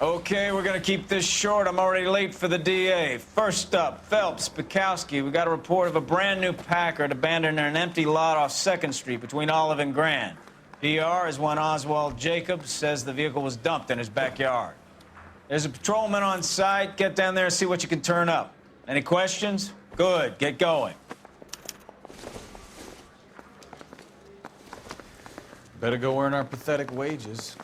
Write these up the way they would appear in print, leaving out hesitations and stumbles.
Okay, we're gonna keep this short. I'm already late for the DA. First up, Phelps, Bukowski. We got a report of a brand new Packard abandoned in an empty lot off 2nd Street between Olive and Grand. PR is one Oswald Jacobs says the vehicle was dumped in his backyard. There's a patrolman on site. Get down there and see what you can turn up. Any questions? Good, get going. Better go earn our pathetic wages.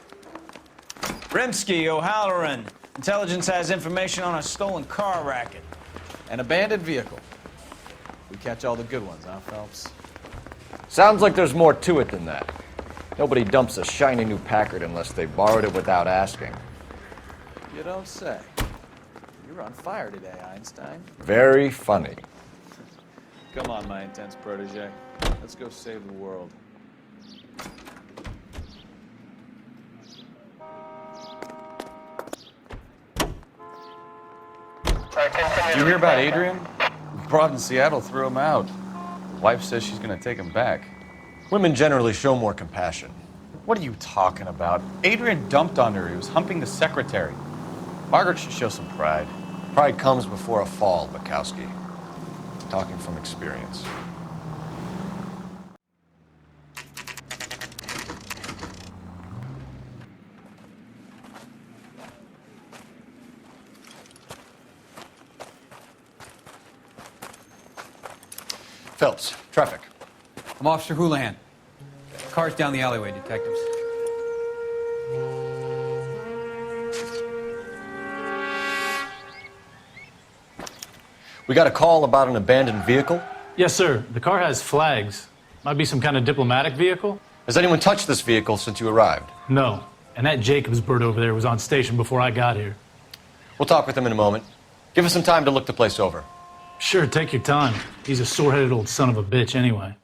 Rimsky, O'Halloran. Intelligence has information on a stolen car racket. An abandoned vehicle. We catch all the good ones, huh, Phelps? Sounds like there's more to it than that. Nobody dumps a shiny new Packard unless they borrowed it without asking. You don't say. You're on fire today, Einstein. Very funny. Come on, my intense protege. Let's go save the world. Did you hear about Adrian? Broad in Seattle threw him out. Wife says she's gonna take him back. Women generally show more compassion. What are you talking about? Adrian dumped on her. He was humping the secretary. Margaret should show some pride. Pride comes before a fall, Bukowski. Talking from experience. Phelps, traffic. I'm Officer Houlihan. Car's down the alleyway, detectives. We got a call about an abandoned vehicle. Yes, sir. The car has flags. Might be some kind of diplomatic vehicle? Has anyone touched this vehicle since you arrived? No. And that Jacobs bird over there was on station before I got here. We'll talk with him in a moment. Give us some time to look the place over. Sure, take your time. He's a sore-headed old son of a bitch anyway.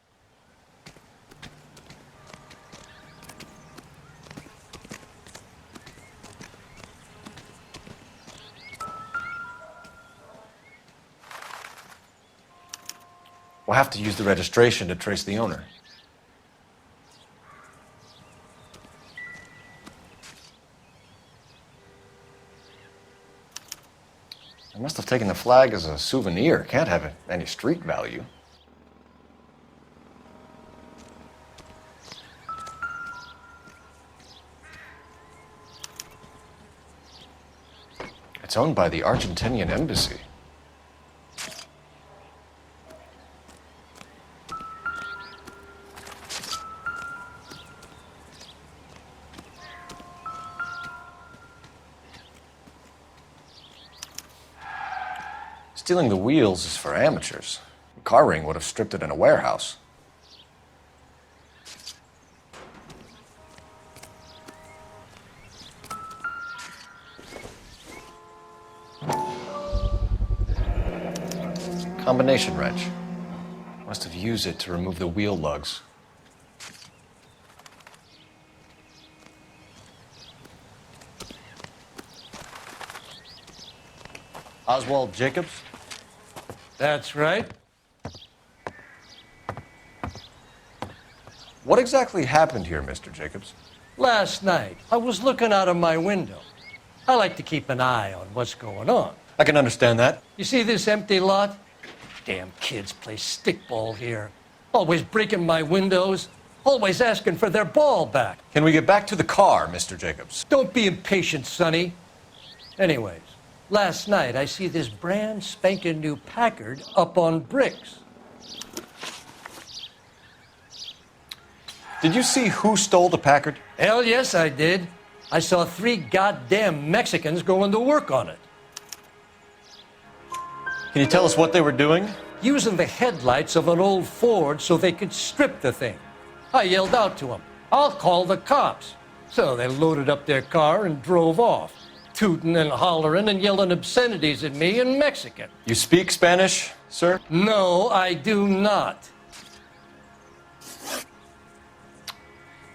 We'll have to use the registration to trace the owner. I must have taken the flag as a souvenir. Can't have any street value. It's owned by the Argentinian embassy. Stealing the wheels is for amateurs. The car ring would have stripped it in a warehouse. Combination wrench. Must have used it to remove the wheel lugs. Oswald Jacobs? That's right. What exactly happened here, Mr. Jacobs? Last night, I was looking out of my window. I like to keep an eye on what's going on. I can understand that. You see this empty lot? Damn kids play stickball here. Always breaking my windows. Always asking for their ball back. Can we get back to the car, Mr. Jacobs? Don't be impatient, Sonny. Anyways, last night I see this brand spanking new Packard up on bricks. Did you see who stole the Packard? Hell yes, I did. I saw 3 goddamn Mexicans going to work on it. Can you tell us what they were doing? Using the headlights of an old Ford so they could strip the thing. I yelled out to them, "I'll call the cops." So they loaded up their car and drove off, tooting and hollering and yelling obscenities at me in Mexican. You speak Spanish, sir? No, I do not.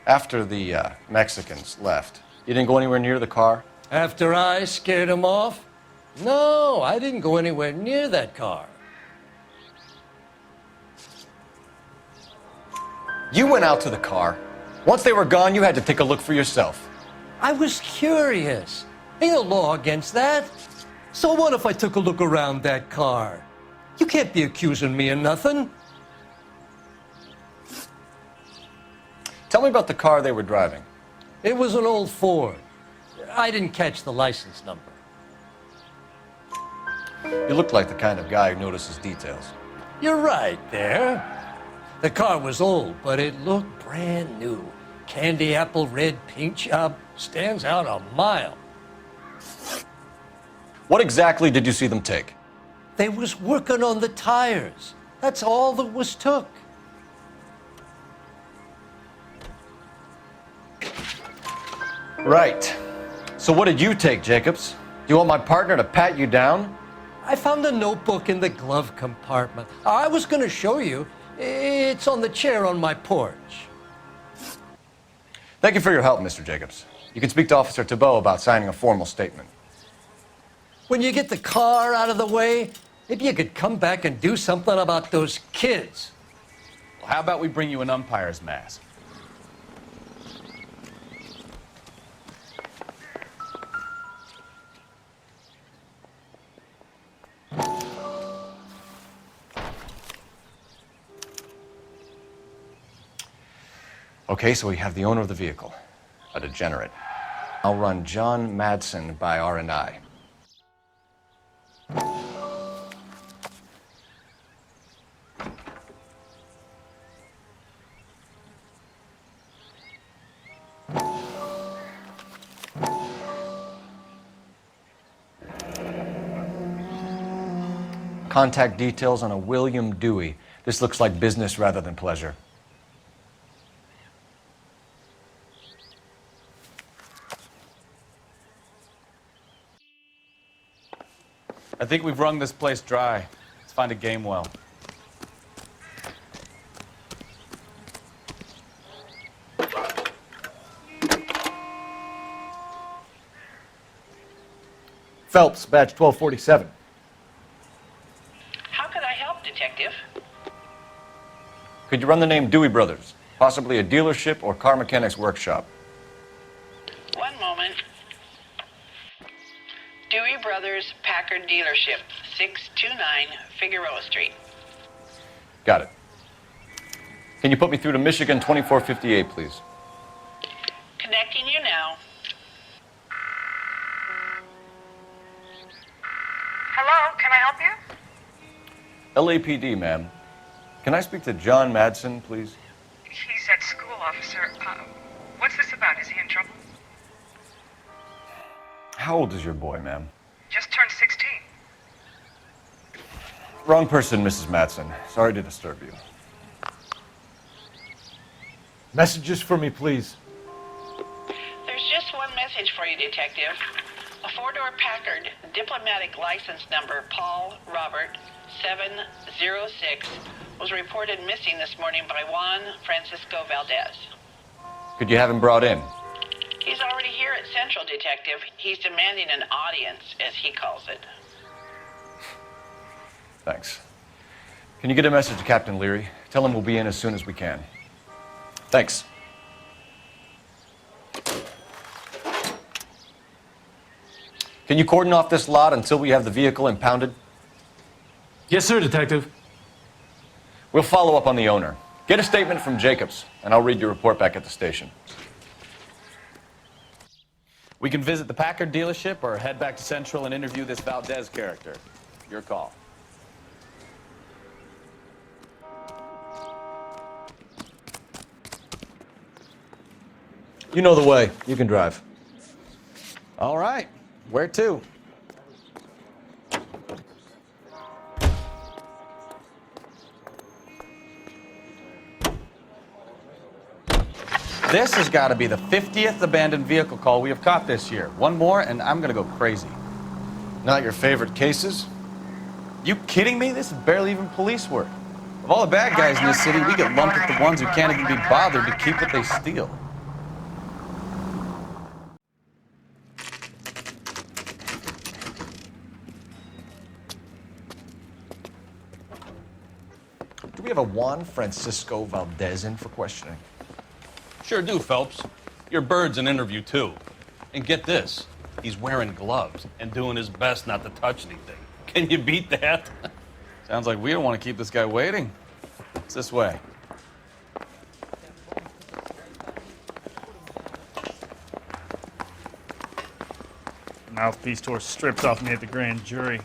After the Mexicans left, you didn't go anywhere near the car? After I scared them off? No, I didn't go anywhere near that car. You went out to the car. Once they were gone, you had to take a look for yourself. I was curious. Ain't no law against that. So what if I took a look around that car? You can't be accusing me of nothing. Tell me about the car they were driving. It was an old Ford. I didn't catch the license number. You look like the kind of guy who notices details. You're right there. The car was old, but it looked brand new. Candy apple red paint job stands out a mile. What exactly did you see them take? They was working on the tires. That's all that was took. Right. So what did you take, Jacobs? Do you want my partner to pat you down? I found a notebook in the glove compartment. I was going to show you. It's on the chair on my porch. Thank you for your help, Mr. Jacobs. You can speak to Officer Thibault about signing a formal statement. When you get the car out of the way, maybe you could come back and do something about those kids. Well, how about we bring you an umpire's mask? Okay, so we have the owner of the vehicle, a degenerate. I'll run John Madsen by R&I. Contact details on a William Dewey. This looks like business rather than pleasure. I think we've wrung this place dry. Let's find a game well. Phelps, badge 1247. How could I help, Detective? Could you run the name Dewey Brothers? Possibly a dealership or car mechanics workshop. One moment. Dewey Brothers Packard Dealership, 629 Figueroa Street. Got it. Can you put me through to Michigan 2458, please? Connecting you now. Hello, can I help you? LAPD, ma'am. Can I speak to John Madsen, please? He's at school, officer. What's this about? Is he in trouble? How old is your boy, ma'am? Just turned 16. Wrong person, Mrs. Madsen. Sorry to disturb you. Messages for me, please. There's just one message for you, Detective. A four-door Packard, diplomatic license number Paul Robert 706, was reported missing this morning by Juan Francisco Valdez. Could you have him brought in? He's already here at Central, Detective. He's demanding an audience, as he calls it. Thanks. Can you get a message to Captain Leary? Tell him we'll be in as soon as we can. Thanks. Can you cordon off this lot until we have the vehicle impounded? Yes, sir, Detective. We'll follow up on the owner. Get a statement from Jacobs, and I'll read your report back at the station. We can visit the Packard dealership or head back to Central and interview this Valdez character. Your call. You know the way. You can drive. All right. Where to? This has got to be the 50th abandoned vehicle call we have caught this year. One more, and I'm going to go crazy. Not your favorite cases? You kidding me? This is barely even police work. Of all the bad guys in this city, we get lumped with the ones who can't even be bothered to keep what they steal. Do we have a Juan Francisco Valdez in for questioning? Sure do, Phelps. Your bird's an interview, too. And get this, He's wearing gloves and doing his best not to touch anything. Can you beat that? Sounds like we don't want to keep this guy waiting. It's this way. Mouthpiece tore strips off me at the grand jury.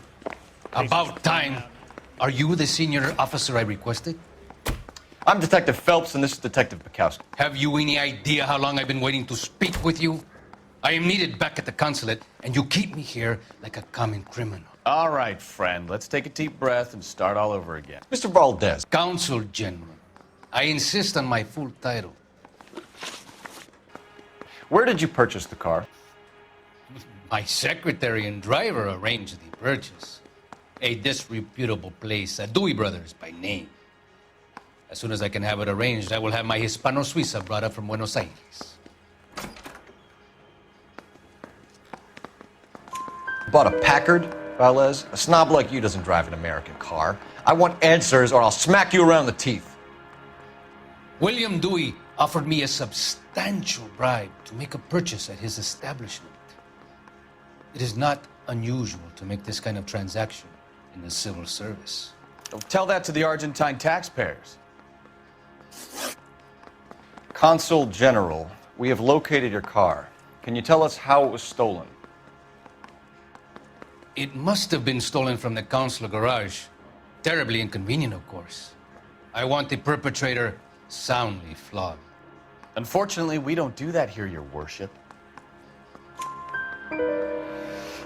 About time. Are you the senior officer I requested? I'm Detective Phelps, and this is Detective Bukowski. Have you any idea how long I've been waiting to speak with you? I am needed back at the consulate, and you keep me here like a common criminal. All right, friend. Let's take a deep breath and start all over again. Mr. Valdez. Consul General. I insist on my full title. Where did you purchase the car? My secretary and driver arranged the purchase. A disreputable place, Dewey Brothers by name. As soon as I can have it arranged, I will have my Hispano Suiza brought up from Buenos Aires. Bought a Packard, Valdez? A snob like you doesn't drive an American car. I want answers or I'll smack you around the teeth. William Dewey offered me a substantial bribe to make a purchase at his establishment. It is not unusual to make this kind of transaction in the civil service. Tell that to the Argentine taxpayers. Consul General, we have located your car. Can you tell us how it was stolen? It must have been stolen from the consular garage. Terribly inconvenient, of course. I want the perpetrator soundly flogged. Unfortunately, we don't do that here, Your Worship.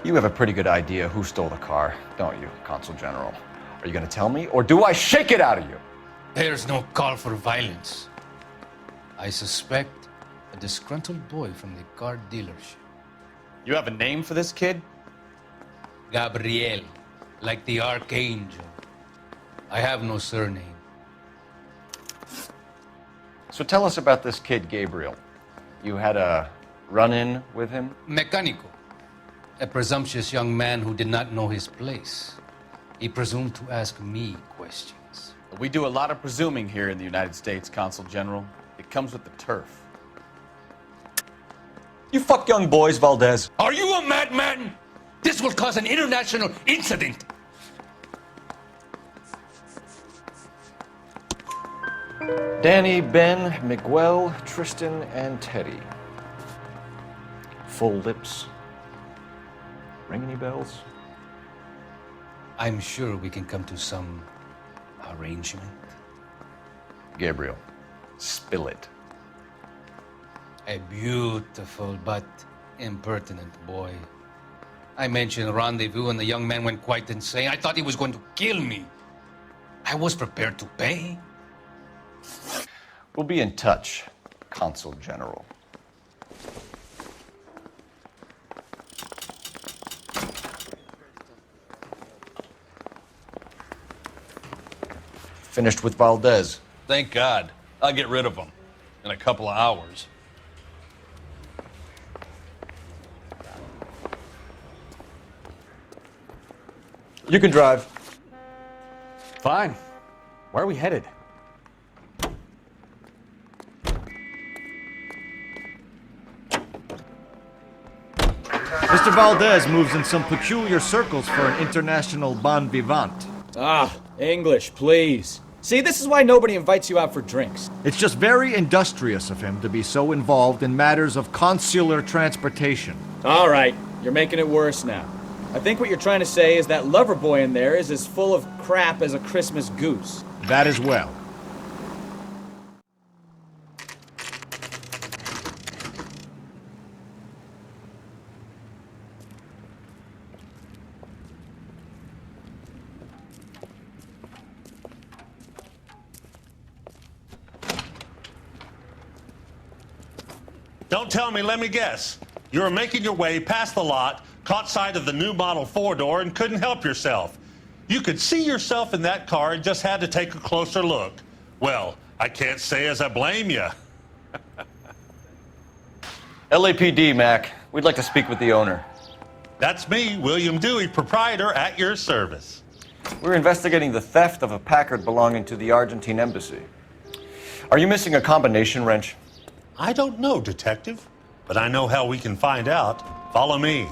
You have a pretty good idea who stole the car, don't you, Consul General? Are you going to tell me, or do I shake it out of you? There's no call for violence. I suspect a disgruntled boy from the car dealership. You have a name for this kid? Gabriel, like the archangel. I have no surname. So tell us about this kid, Gabriel. You had a run-in with him? Mecánico. A presumptuous young man who did not know his place. He presumed to ask me questions. We do a lot of presuming here in the United States, Consul General. It comes with the turf. You fuck young boys, Valdez. Are you a madman? This will cause an international incident. Danny, Ben, Miguel, Tristan, and Teddy. Full lips. Ring any bells? I'm sure we can come to some arrangement. Gabriel, spill it. A beautiful but impertinent boy. I mentioned rendezvous and the young man went quite insane. I thought he was going to kill me. I was prepared to pay. We'll be in touch, Consul General. Finished with Valdez. Thank God. I'll get rid of him in a couple of hours. You can drive. Fine. Where are we headed? Mr. Valdez moves in some peculiar circles for an international bon vivant. Ah, English, please. See, this is why nobody invites you out for drinks. It's just very industrious of him to be so involved in matters of consular transportation. All right, you're making it worse now. I think what you're trying to say is that lover boy in there is as full of crap as a Christmas goose. That as well. Don't tell me, let me guess. You were making your way past the lot, caught sight of the new model four-door, and couldn't help yourself. You could see yourself in that car and just had to take a closer look. Well, I can't say as I blame you. LAPD, Mac. We'd like to speak with the owner. That's me, William Dewey, proprietor, at your service. We're investigating the theft of a Packard belonging to the Argentine embassy. Are you missing a combination wrench? I don't know, Detective, but I know how we can find out. Follow me.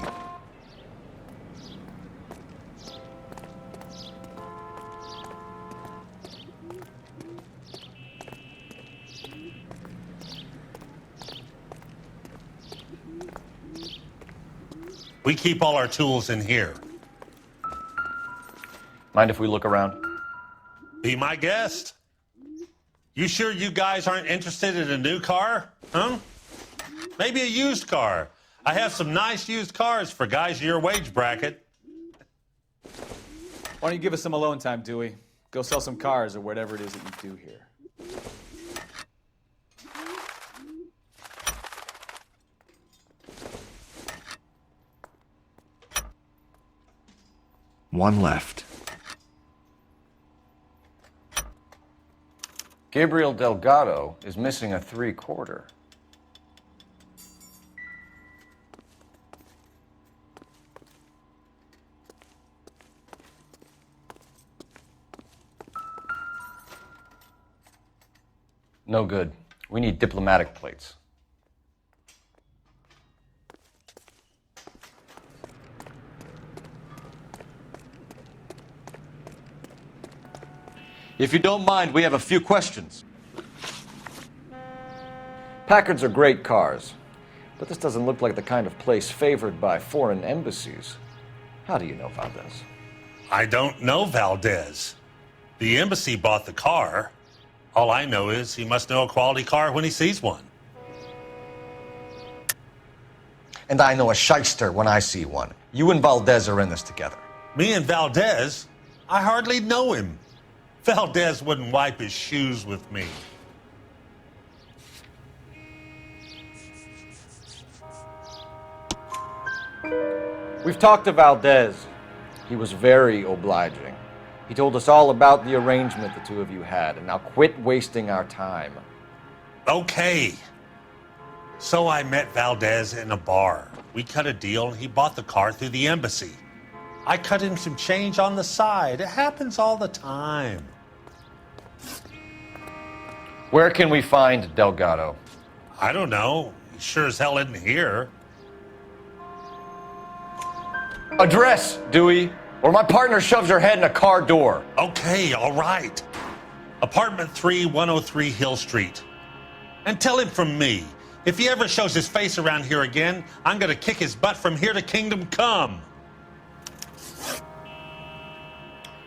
We keep all our tools in here. Mind if we look around? Be my guest. You sure you guys aren't interested in a new car? Huh? Maybe a used car. I have some nice used cars for guys your wage bracket. Why don't you give us some alone time, Dewey? Go sell some cars or whatever it is that you do here. One left. Gabriel Delgado is missing a 3/4. No good. We need diplomatic plates. If you don't mind, we have a few questions. Packards are great cars, but this doesn't look like the kind of place favored by foreign embassies. How do you know Valdez? I don't know Valdez. The embassy bought the car. All I know is he must know a quality car when he sees one. And I know a shyster when I see one. You and Valdez are in this together. Me and Valdez? I hardly know him. Valdez wouldn't wipe his shoes with me. We've talked to Valdez. He was very obliging. He told us all about the arrangement the two of you had, and now quit wasting our time. Okay. So I met Valdez in a bar. We cut a deal and he bought the car through the embassy. I cut him some change on the side. It happens all the time. Where can we find Delgado? I don't know. He sure as hell isn't here. Address, Dewey, or my partner shoves her head in a car door. Okay, all right. Apartment 3, 103 Hill Street. And tell him from me, if he ever shows his face around here again, I'm gonna kick his butt from here to Kingdom Come.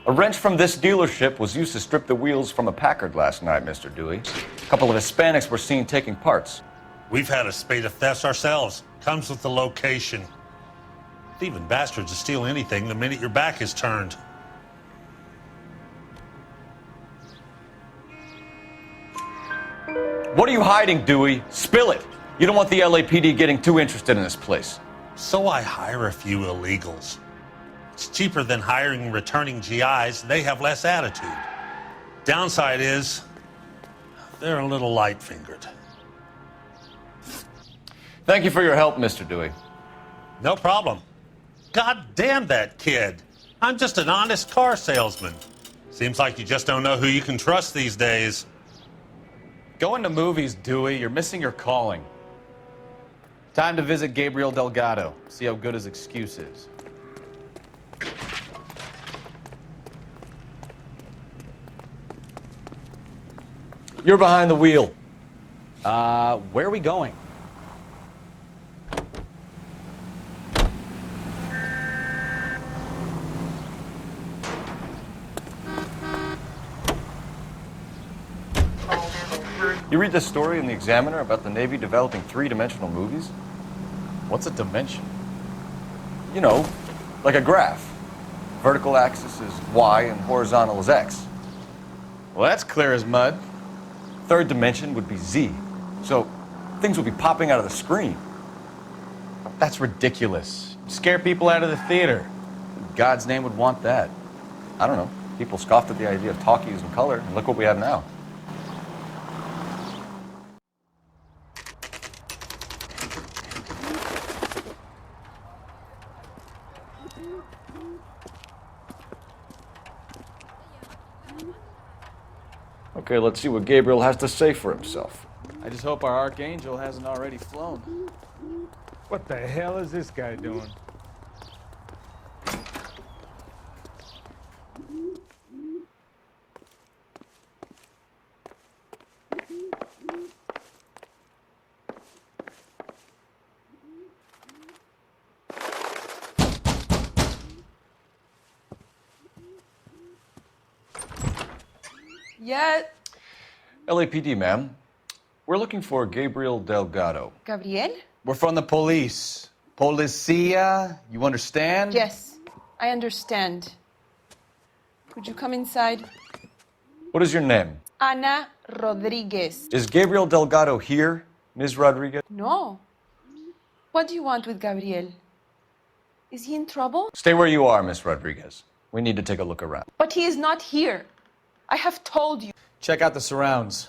A wrench from this dealership was used to strip the wheels from a Packard last night, Mr. Dewey. A couple of Hispanics were seen taking parts. We've had a spate of thefts ourselves. Comes with the location. Thieving bastards will steal anything the minute your back is turned. What are you hiding, Dewey? Spill it. You don't want the LAPD getting too interested in this place. So I hire a few illegals. It's cheaper than hiring returning GIs. They have less attitude. Downside is, they're a little light-fingered. Thank you for your help, Mr. Dewey. No problem. God damn that kid. I'm just an honest car salesman. Seems like you just don't know who you can trust these days. Going to movies, Dewey. You're missing your calling. Time to visit Gabriel Delgado. See how good his excuse is. You're behind the wheel. Where are we going? You read this story in the Examiner about the Navy developing three-dimensional movies? What's a dimension? You know, like a graph. Vertical axis is Y and horizontal is X. Well, that's clear as mud. Third dimension would be Z. So things would be popping out of the screen. That's ridiculous. Scare people out of the theater. In God's name would want that. I don't know. People scoffed at the idea of talkies in color, and look what we have now. Okay, let's see what Gabriel has to say for himself. I just hope our archangel hasn't already flown. What the hell is this guy doing? Yeah. LAPD, ma'am. We're looking for Gabriel Delgado. Gabriel? We're from the police. Policia, you understand? Yes, I understand. Could you come inside? What is your name? Ana Rodriguez. Is Gabriel Delgado here, Ms. Rodriguez? No. What do you want with Gabriel? Is he in trouble? Stay where you are, Ms. Rodriguez. We need to take a look around. But he is not here. I have told you. Check out the surrounds.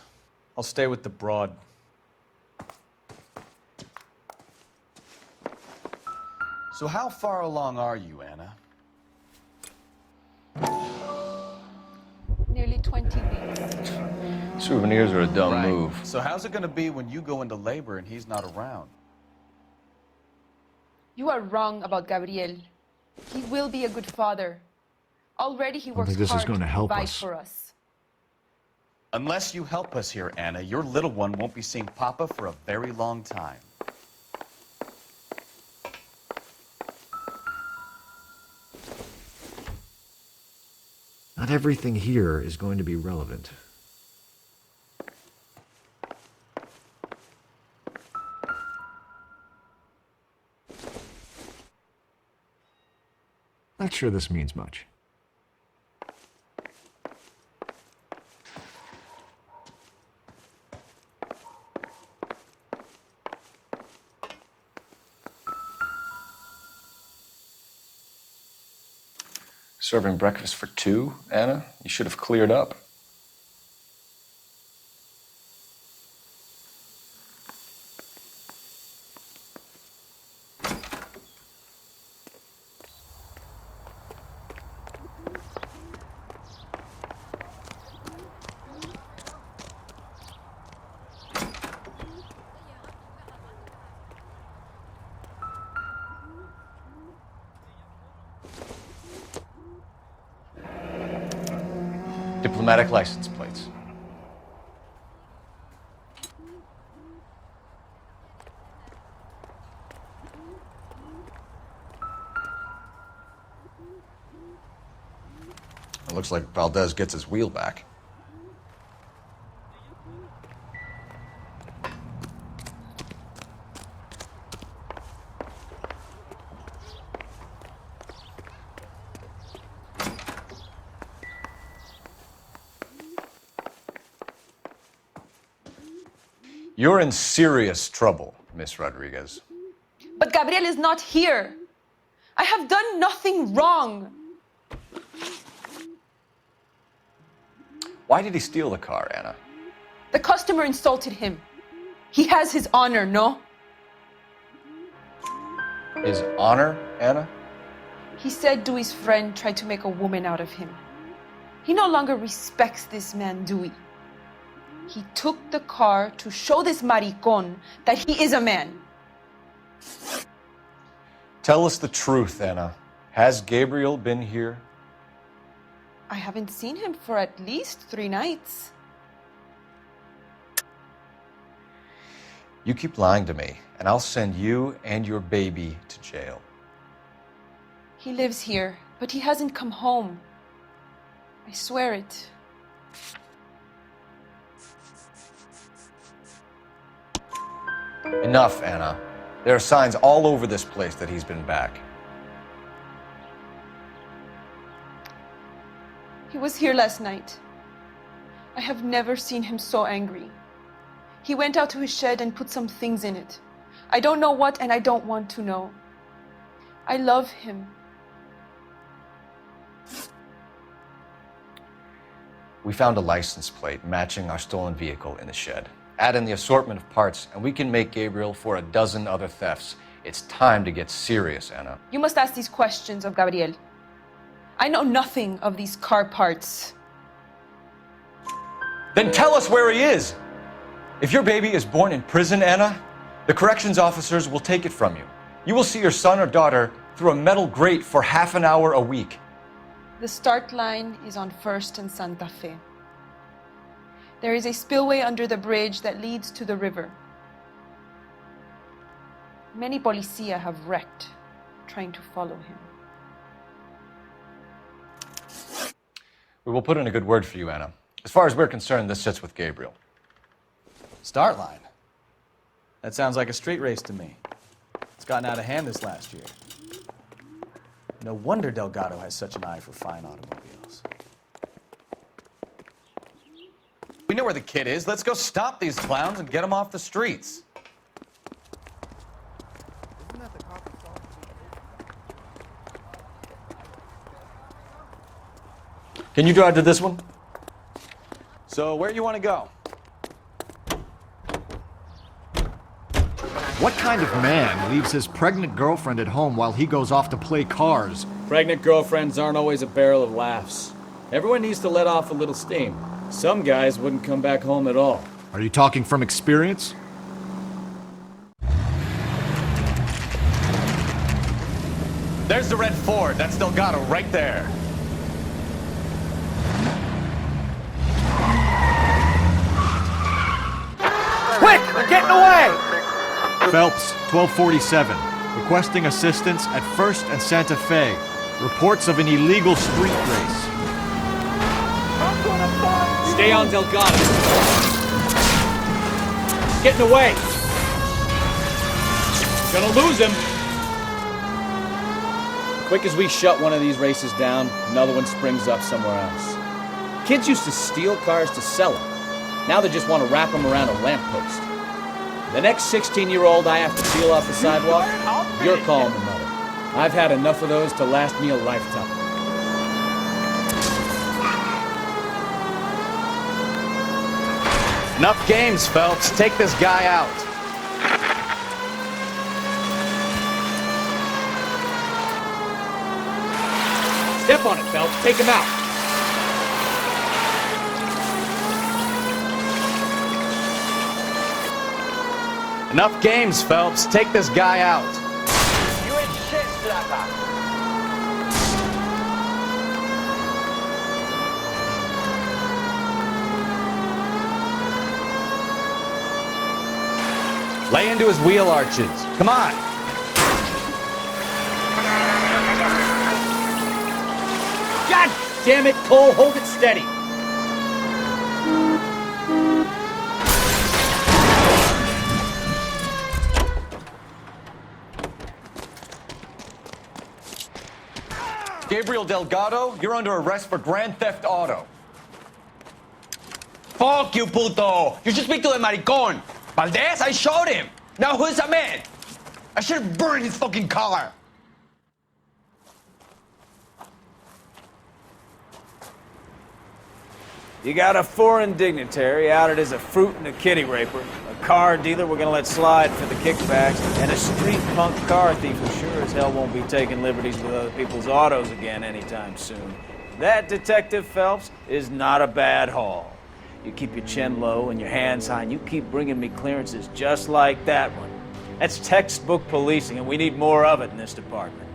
I'll stay with the broad. So how far along are you, Anna? Nearly 20 weeks. Souvenirs are a dumb move. So how's it gonna be when you go into labor and he's not around? You are wrong about Gabriel. He will be a good father. Already he works think this is hard going to to help provide us. for us. Unless you help us here, Anna, your little one won't be seeing Papa for a very long time. Not everything here is going to be relevant. Not sure this means much. Serving breakfast for two, Anna? You should have cleared up. Diplomatic license plates. It looks like Valdez gets his wheel back. You're in serious trouble, Miss Rodriguez. But Gabriel is not here. I have done nothing wrong. Why did he steal the car, Anna? The customer insulted him. He has his honor, no? His honor, Anna? He said Dewey's friend tried to make a woman out of him. He no longer respects this man, Dewey. He took the car to show this maricón that he is a man. Tell us the truth, Anna. Has Gabriel been here? I haven't seen him for at least 3 nights. You keep lying to me, and I'll send you and your baby to jail. He lives here, but he hasn't come home. I swear it. Enough, Anna. There are signs all over this place that he's been back. He was here last night. I have never seen him so angry. He went out to his shed and put some things in it. I don't know what, and I don't want to know. I love him. We found a license plate matching our stolen vehicle in the shed. Add in the assortment of parts, and we can make Gabriel for a dozen other thefts. It's time to get serious, Anna. You must ask these questions of Gabriel. I know nothing of these car parts. Then tell us where he is! If your baby is born in prison, Anna, The corrections officers will take it from you. You will see your son or daughter through a metal grate for half an hour a week. The start line is on 1st and Santa Fe. There is a spillway under the bridge that leads to the river. Many policia have wrecked trying to follow him. We will put in a good word for you, Anna. As far as we're concerned, this sits with Gabriel. Start line? That sounds like a street race to me. It's gotten out of hand this last year. No wonder Delgado has such an eye for fine automobiles. We know where the kid is. Let's go stop these clowns and get them off the streets. Can you drive to this one? So, where do you want to go? What kind of man leaves his pregnant girlfriend at home while he goes off to play cars? Pregnant girlfriends aren't always a barrel of laughs. Everyone needs to let off a little steam. Some guys wouldn't come back home at all. Are you talking from experience? There's the red Ford. That's Delgado right there. Quick! They're getting away! Phelps, 1247. Requesting assistance at 1st and Santa Fe. Reports of an illegal street race. Stay on Delgado. Getting away. Gonna lose him. Quick as we shut one of these races down, another one springs up somewhere else. Kids used to steal cars to sell them. Now they just want to wrap them around a lamppost. The next 16-year-old I have to peel off the sidewalk, you're calling the mother. I've had enough of those to last me a lifetime. Enough games, Phelps. Take this guy out. Step on it, Phelps. Take him out. Enough games, Phelps. Take this guy out. You ain't shit, Slapper. Lay into his wheel arches. Come on. God damn it, Cole. Hold it steady. Gabriel Delgado, you're under arrest for Grand Theft Auto. Fuck you, puto! You should speak to the maricon! Valdez, I showed him! Now who's the man? I should have burned his fucking car! You got a foreign dignitary outed as a fruit and a kitty raper, a car dealer we're gonna let slide for the kickbacks, and a street punk car thief who sure as hell won't be taking liberties with other people's autos again anytime soon. That, Detective Phelps, is not a bad haul. You keep your chin low and your hands high, and you keep bringing me clearances just like that one. That's textbook policing, and we need more of it in this department.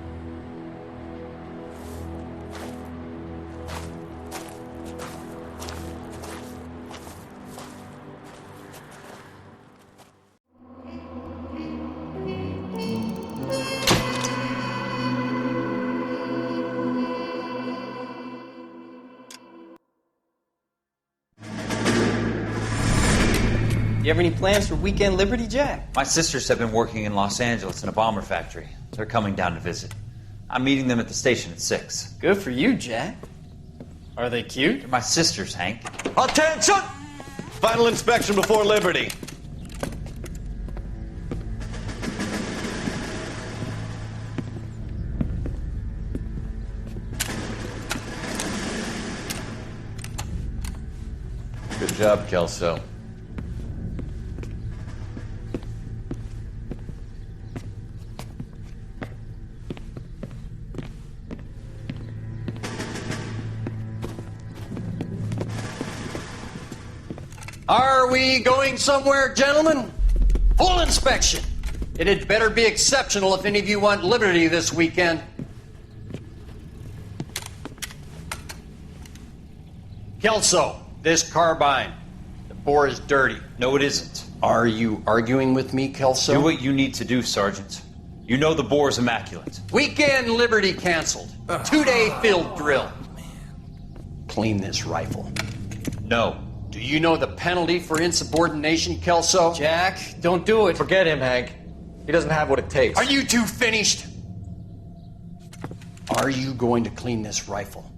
You have any plans for weekend Liberty, Jack? My sisters have been working in Los Angeles in a bomber factory. They're coming down to visit. I'm meeting them at the station at 6. Good for you, Jack. Are they cute? They're my sisters, Hank. Attention! Final inspection before Liberty. Good job, Kelso. Are we going somewhere, gentlemen? Full inspection. It had better be exceptional if any of you want liberty this weekend. Kelso, this carbine. The bore is dirty. No, it isn't. Are you arguing with me, Kelso? Do what you need to do, Sergeant. You know the bore is immaculate. Weekend liberty canceled. 2-day field drill. Clean this rifle. No. Do you know the penalty for insubordination, Kelso? Jack, don't do it. Forget him, Hank. He doesn't have what it takes. Are you two finished? Are you going to clean this rifle?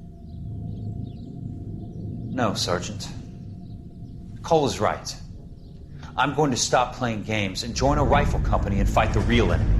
No, Sergeant. Cole is right. I'm going to stop playing games and join a rifle company and fight the real enemy.